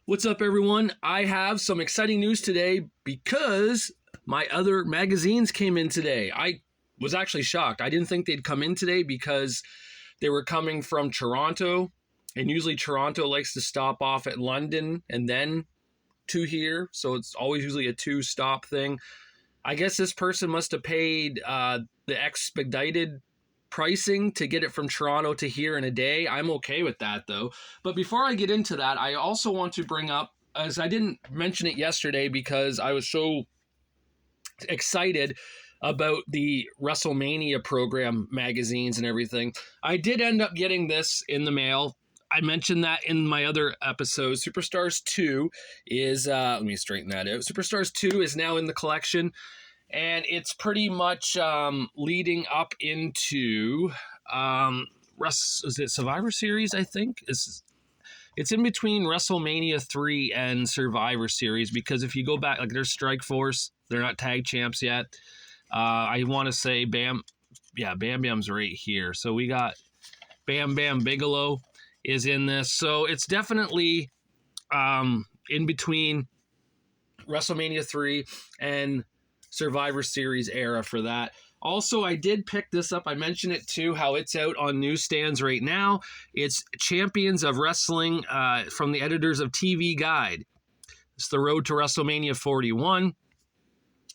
What's up, everyone? I have some exciting news today because my other magazines came in today. I was actually shocked. I didn't think they'd come in today because they were coming from Toronto, and usually Toronto likes to stop off at London and then to here, so it's always usually a two-stop thing. I guess this person must have paid the expedited pricing to get it from Toronto to here in a day. I'm okay with that, though. But before I get into that, I also want to bring up, as I didn't mention it yesterday because I was so excited about the WrestleMania program magazines and everything. I did end up getting this in the mail. I mentioned that in my other episode. Superstars 2 is, let me straighten that out. Superstars 2 is now in the collection. And it's pretty much leading up into is it Survivor Series, I think? It's in between WrestleMania 3 and Survivor Series, because if you go back, like there's Strikeforce, they're not tag champs yet. I want to say Bam Bam's right here. So we got Bam Bam Bigelow is in this. So it's definitely in between WrestleMania 3 and Survivor Series era for that. Also, I did pick this up. I mentioned it too, how it's out on newsstands right now. It's Champions of Wrestling from the editors of TV Guide. It's the road to WrestleMania 41.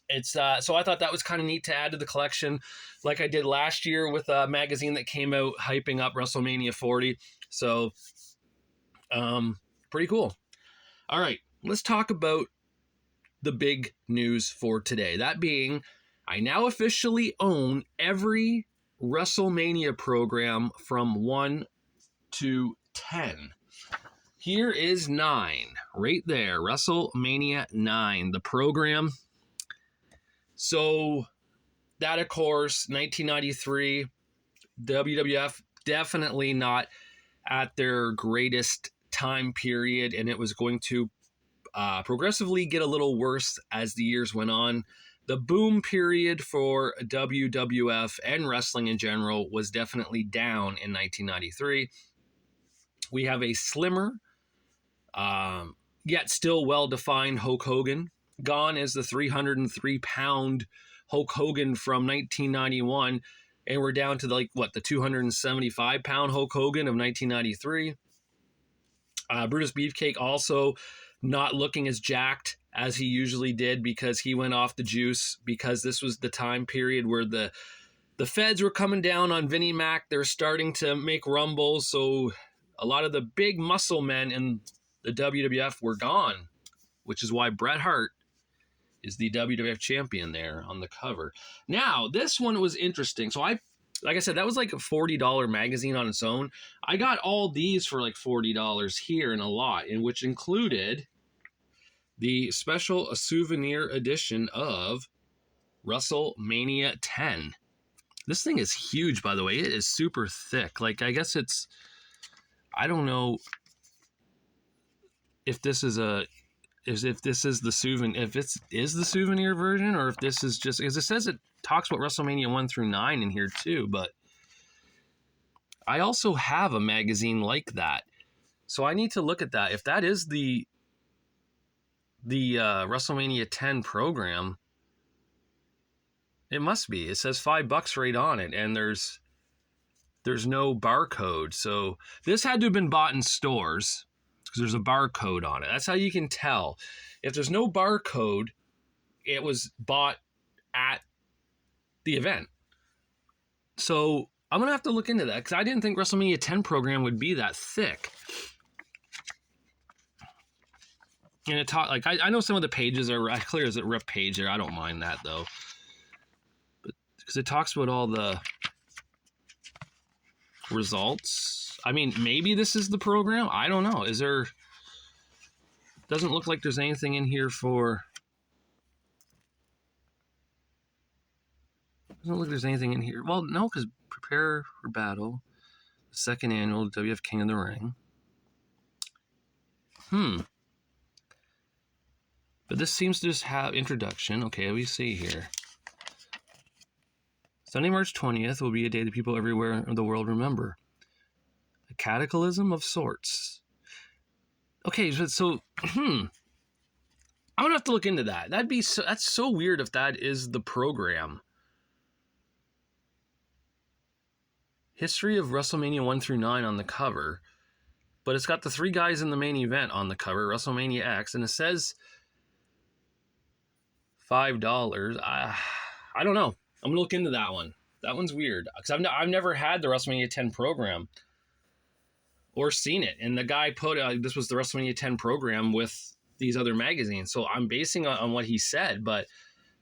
It's so I thought that was kind of neat to add to the collection, like I did last year with a magazine that came out hyping up WrestleMania 40. So, pretty cool. All right, let's talk about the big news for today. That being, I now officially own every WrestleMania program from 1 to 10. Here is 9, right there, WrestleMania 9, the program. So that, of course, 1993, WWF definitely not at their greatest time period, and it was going to progressively get a little worse as the years went on. The boom period for WWF and wrestling in general was definitely down in 1993. We have a slimmer, yet still well-defined Hulk Hogan. Gone is the 303-pound Hulk Hogan from 1991, and we're down to the 275-pound Hulk Hogan of 1993. Brutus Beefcake also not looking as jacked as he usually did because he went off the juice, because this was the time period where the feds were coming down on Vinnie Mac. They're starting to make rumbles, so a lot of the big muscle men in the WWF were gone, which is why Bret Hart is the WWF champion there on the cover. Now, this one was interesting. So like I said, that was like a $40 magazine on its own. I got all these for like $40 here in a lot, in which included the special souvenir edition of WrestleMania 10. This thing is huge, by the way. It is super thick. Like, I guess it's, I don't know if this is the souvenir, if it is the souvenir version, or if this is just, because it says it talks about WrestleMania 1 through 9 in here too, but I also have a magazine like that. So I need to look at that. If that is the WrestleMania 10 program, it must be. It says $5 right on it, and there's no barcode. So this had to have been bought in stores because there's a barcode on it. That's how you can tell. If there's no barcode, it was bought at the event. So I'm gonna have to look into that, because I didn't think WrestleMania 10 program would be that thick. And it like I know some of the pages are clear as a rip page there. I don't mind that though, but because it talks about all the results. I mean, maybe this is the program. I don't know. Is there? Doesn't look like there's anything in here for. Doesn't look like there's anything in here. Well, no, because prepare for battle, the second annual WF King of the Ring. But this seems to just have introduction. Okay, we see here. Sunday, March 20th will be a day that people everywhere in the world remember. A cataclysm of sorts. Okay, so I'm gonna have to look into that. That's so weird if that is the program. History of WrestleMania 1 through 9 on the cover, but it's got the 3 guys in the main event on the cover, WrestleMania X, and it says $5. I don't know. I'm gonna look into that one. That one's weird because I've never had the WrestleMania 10 program or seen it, and the guy put this was the WrestleMania 10 program with these other magazines, so I'm basing on what he said, but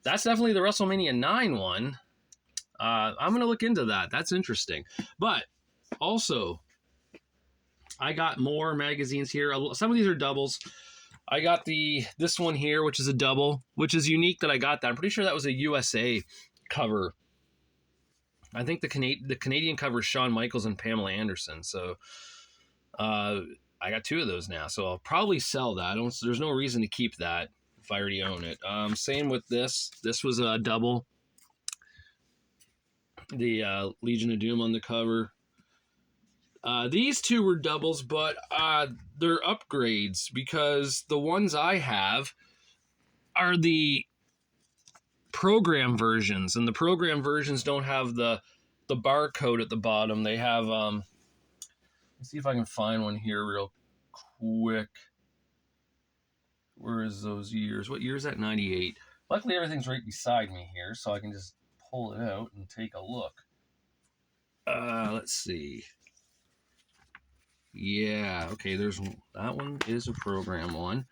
that's definitely the WrestleMania 9 one. I'm gonna look into that. That's interesting. But also, I got more magazines here. Some of these are doubles. I got this one here, which is a double, which is unique that I got that. I'm pretty sure that was a USA cover. I think the Canadian cover is Shawn Michaels and Pamela Anderson. So I got 2 of those now. So I'll probably sell that. There's no reason to keep that if I already own it. Same with this. This was a double. The Legion of Doom on the cover. These 2 were doubles, but they're upgrades because the ones I have are the program versions, and the program versions don't have the barcode at the bottom. They have let's see if I can find one here real quick. Where is those years? What year is that? 98. Luckily everything's right beside me here, so I can just pull it out and take a look. Let's see. Yeah, okay, that one is a program one.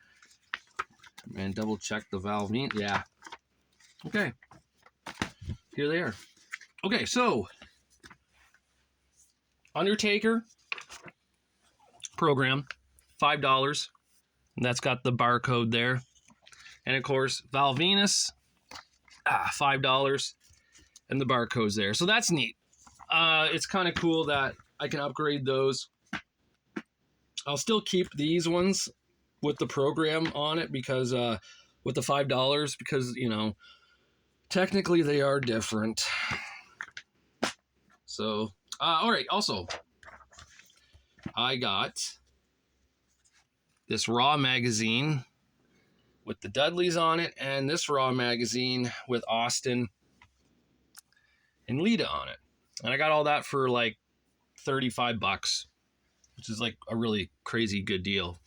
And double check the valve mean. Yeah. Okay. Here they are. Okay, so Undertaker program, $5. And that's got the barcode there. And of course, Val Venus, $5. And the barcode's there. So that's neat. It's kind of cool that I can upgrade those. I'll still keep these ones with the program on it because with the $5, because technically they are different. So all right, also I got this Raw magazine with the Dudleys on it, and this Raw magazine with Austin and Lita on it, and I got all that for like $35, which is like a really crazy good deal.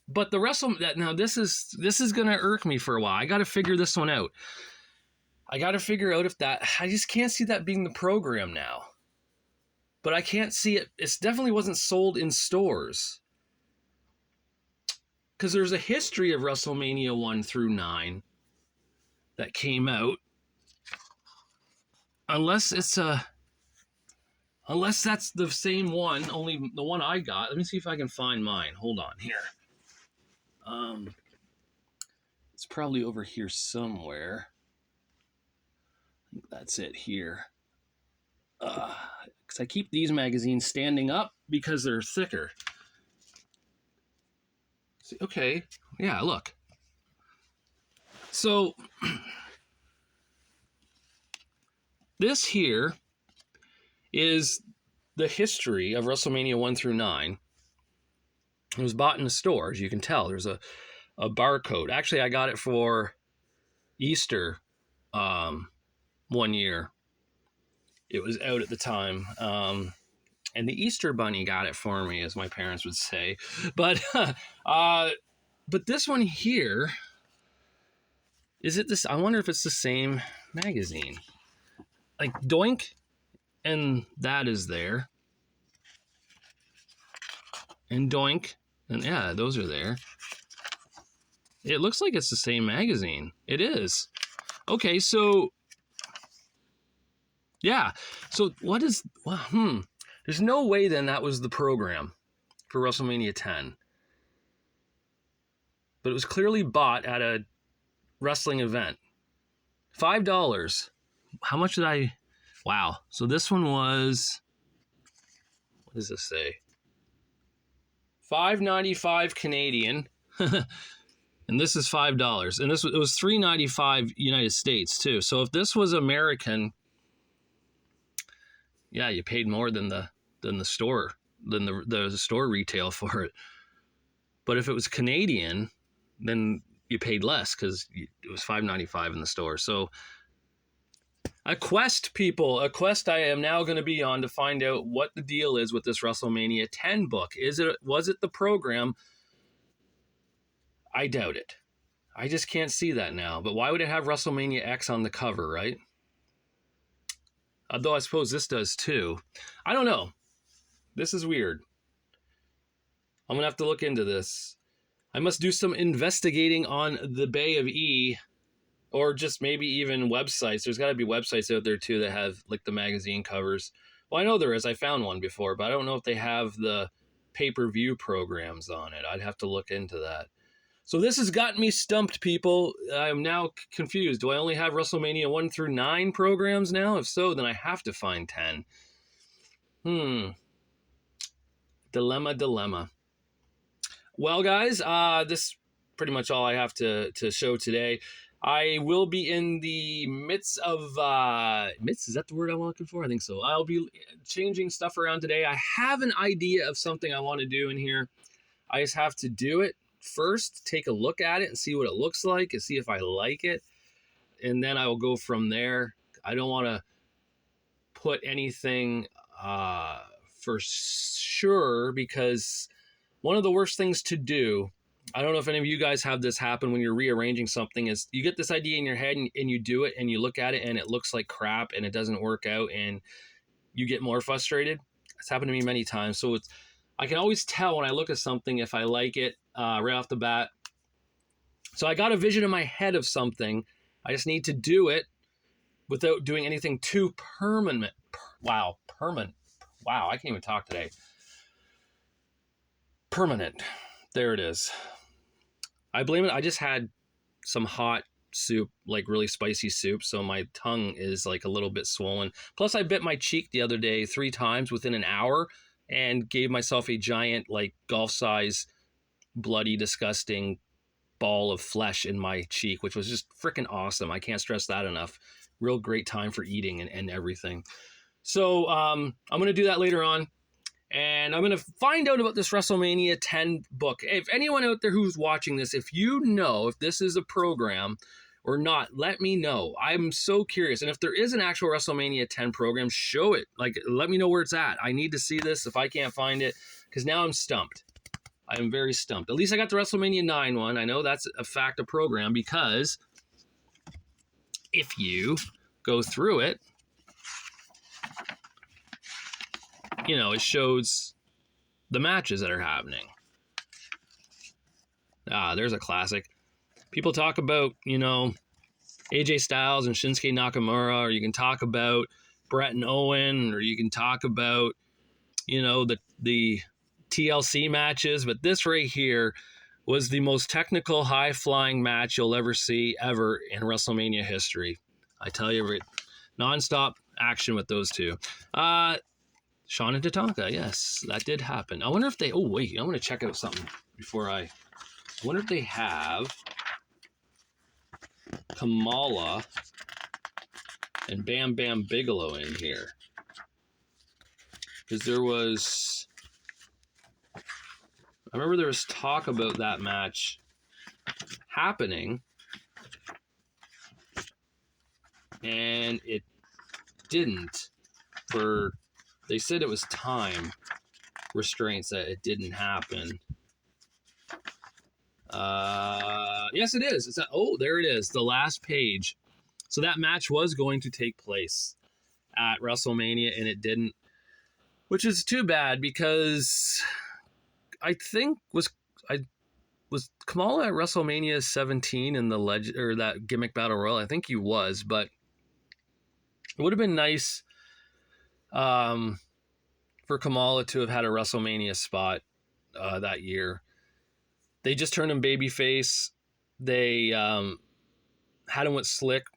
But the WrestleMania, now this is gonna irk me for a while. I got to figure this one out. I got to figure out if I just can't see that being the program now. But I can't see it. It definitely wasn't sold in stores. Because there's a history of WrestleMania 1 through 9 that came out. Unless that's the same one, only the one I got. Let me see if I can find mine. Hold on here. It's probably over here somewhere. I think that's it here. Because I keep these magazines standing up because they're thicker. See, okay, yeah, look. So this here is the history of WrestleMania 1 through 9. It was bought in a store, as you can tell. There's a barcode. Actually, I got it for Easter one year. It was out at the time. And the Easter Bunny got it for me, as my parents would say. But this one here, is it this? I wonder if it's the same magazine. Like Doink, and that is there. And Doink, and yeah, those are there. It looks like it's the same magazine. It is. Okay, so yeah. So what is? Well, There's no way then that was the program for WrestleMania 10. But it was clearly bought at a wrestling event. $5. How much did I? Wow. So this one was, what does this say? $5.95 Canadian. And this is $5. And it was $3.95 United States too. So if this was American, yeah, you paid more than the store retail for it. But if it was Canadian, then you paid less because it was $5.95 in the store. So a quest, people, a quest I am now going to be on to find out what the deal is with this WrestleMania 10 book. Was it the program? I doubt it. I just can't see that now. But why would it have WrestleMania X on the cover, right? Although I suppose this does too. I don't know. This is weird. I'm going to have to look into this. I must do some investigating on the Bay of E, or just maybe even websites. There's got to be websites out there too that have like the magazine covers. Well, I know there is. I found one before, but I don't know if they have the pay-per-view programs on it. I'd have to look into that. So this has gotten me stumped, people. I'm now confused. Do I only have WrestleMania 1 through 9 programs now? If so, then I have to find 10. Dilemma. Well, guys, this is pretty much all I have to show today. I will be in the midst of... midst? Is that the word I'm looking for? I think so. I'll be changing stuff around today. I have an idea of something I want to do in here. I just have to do it first, take a look at it and see what it looks like and see if I like it. And then I will go from there. I don't want to put anything for sure, because one of the worst things to do, I don't know if any of you guys have this happen when you're rearranging something, is you get this idea in your head and you do it and you look at it and it looks like crap and it doesn't work out and you get more frustrated. It's happened to me many times. So I can always tell when I look at something if I like it right off the bat. So I got a vision in my head of something. I just need to do it without doing anything too permanent. Permanent. Wow, I can't even talk today. Permanent. There it is. I blame it. I just had some hot soup, like really spicy soup, so my tongue is like a little bit swollen. Plus I bit my cheek the other day 3 times within an hour and gave myself a giant, like, golf size, bloody, disgusting ball of flesh in my cheek, which was just freaking awesome. I can't stress that enough. Real great time for eating and everything. So I'm going to do that later on. And I'm going to find out about this WrestleMania 10 book. If anyone out there who's watching this, if you know if this is a program or not, let me know. I'm so curious. And if there is an actual WrestleMania 10 program, show it. Like, let me know where it's at. I need to see this if I can't find it, because now I'm stumped. I am very stumped. At least I got the WrestleMania 9 one. I know that's a fact of program, because if you go through it, you know, it shows the matches that are happening. There's a classic. People talk about, you know, AJ Styles and Shinsuke Nakamura, or you can talk about Brett and Owen, or you can talk about, you know, the TLC matches. But this right here was the most technical, high-flying match you'll ever see ever in WrestleMania history. I tell you, nonstop action with those two. Shawn and Tatanka, yes, that did happen. I wonder if they... Oh, wait, I want to check out something before I wonder if they have Kamala and Bam Bam Bigelow in here. Because there was... I remember there was talk about that match happening, and it didn't. They said it was time restraints that it didn't happen. Yes, it is. There it is. The last page. So that match was going to take place at WrestleMania, and it didn't, which is too bad, because I think was Kamala at WrestleMania 17 in the legend, or that gimmick battle royal? I think he was, but it would have been nice for Kamala to have had a WrestleMania spot that year. They just turned him babyface. They had him with Slick.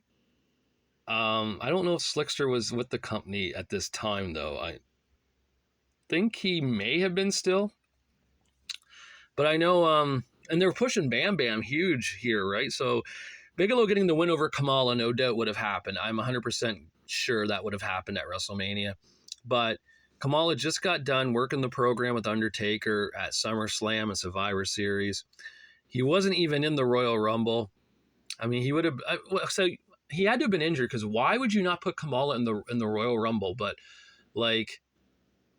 I don't know if Slickster was with the company at this time, though. I think he may have been still. But I know, and they were pushing Bam Bam huge here, right? So Bigelow getting the win over Kamala no doubt would have happened. I'm 100% sure that would have happened at WrestleMania. But Kamala just got done working the program with Undertaker at SummerSlam and Survivor Series. He wasn't even in the Royal Rumble. I mean, he would have. So he had to have been injured, because why would you not put Kamala in the Royal Rumble, but like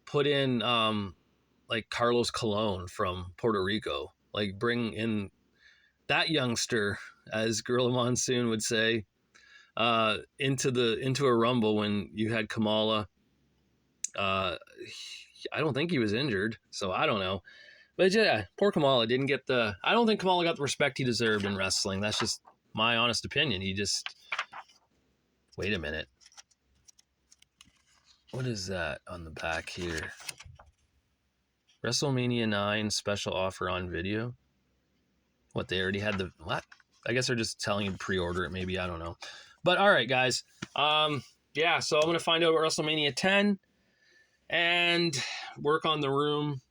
put in like Carlos Colon from Puerto Rico, like bring in that youngster, as Gorilla Monsoon would say, into a Rumble when you had Kamala. I don't think he was injured, so I don't know. But yeah, poor Kamala didn't get I don't think Kamala got the respect he deserved in wrestling. That's just my honest opinion. He just. Wait a minute. What is that on the back here? WrestleMania 9 special offer on video. What, they already had what? I guess they're just telling you to pre-order it, maybe. I don't know. But all right, guys. Yeah, so I'm going to find out about WrestleMania 10 and work on the room.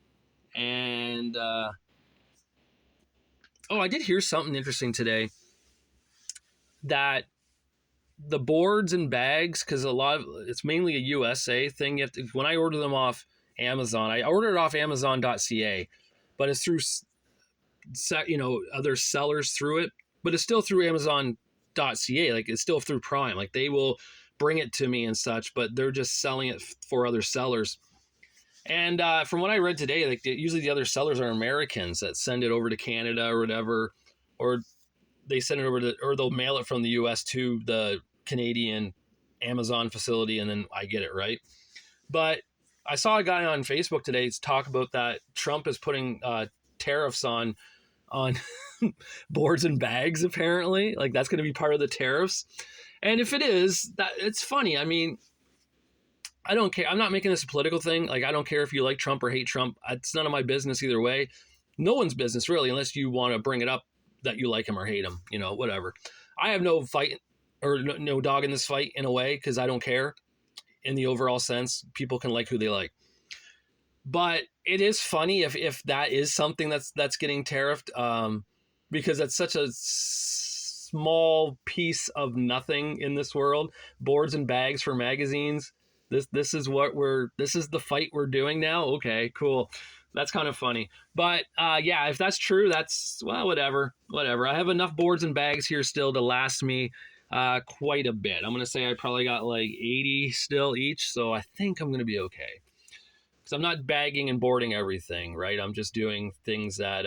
And, I did hear something interesting today, that the boards and bags, because it's mainly a USA thing. When I order them off Amazon, I order it off Amazon.ca, but it's through other sellers through it, but it's still through Amazon.ca. Like, it's still through Prime. Like, they will bring it to me and such, but they're just selling it for other sellers. And from what I read today, like, usually the other sellers are Americans that send it over to Canada or whatever, or they send it over or they'll mail it from the US to the Canadian Amazon facility, and then I get it, right? But I saw a guy on Facebook today talk about that Trump is putting tariffs on boards and bags, apparently. Like, that's going to be part of the tariffs. And if it is, it's funny. I mean, I don't care. I'm not making this a political thing. Like, I don't care if you like Trump or hate Trump. It's none of my business either way. No one's business, really, unless you want to bring it up that you like him or hate him, whatever. I have no fight or no dog in this fight, in a way, because I don't care in the overall sense. People can like who they like. But it is funny if that is something that's getting tariffed, because that's such a small piece of nothing in this world. Boards and bags for magazines. This is the fight we're doing now. Okay, cool. That's kind of funny. But yeah, if that's true, that's, well, whatever. I have enough boards and bags here still to last me quite a bit. I'm going to say I probably got like 80 still each, so I think I'm going to be okay. Because I'm not bagging and boarding everything, right? I'm just doing things that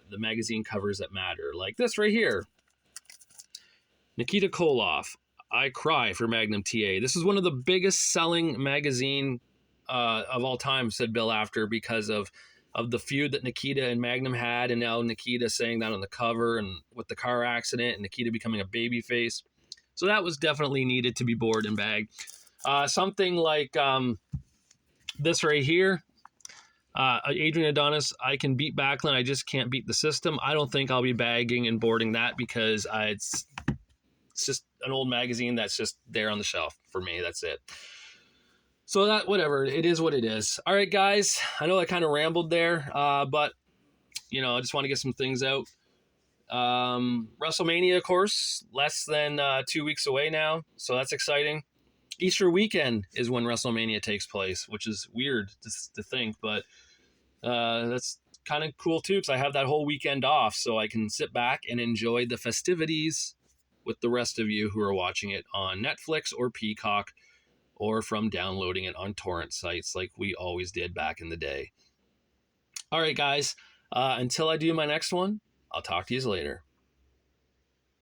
the magazine covers that matter. Like this right here. Nikita Koloff, I Cry for Magnum TA. This is one of the biggest selling magazine of all time, said Bill After, because of the feud that Nikita and Magnum had, and now Nikita saying that on the cover, and with the car accident, and Nikita becoming a babyface. So that was definitely needed to be board and bagged. Something like this right here. Adrian Adonis, I can beat Backlund, I just can't beat the system. I don't think I'll be bagging and boarding that, because it's just an old magazine that's just there on the shelf for me. That's it. So that, whatever, it is what it is. All right, guys, I know I kind of rambled there, but I just want to get some things out. WrestleMania, of course, less than 2 weeks away now, so that's exciting. Easter weekend is when WrestleMania takes place, which is weird to think, but that's kind of cool too, because I have that whole weekend off, so I can sit back and enjoy the festivities with the rest of you who are watching it on Netflix or Peacock, or from downloading it on torrent sites like we always did back in the day. All right, guys, until I do my next one, I'll talk to you later.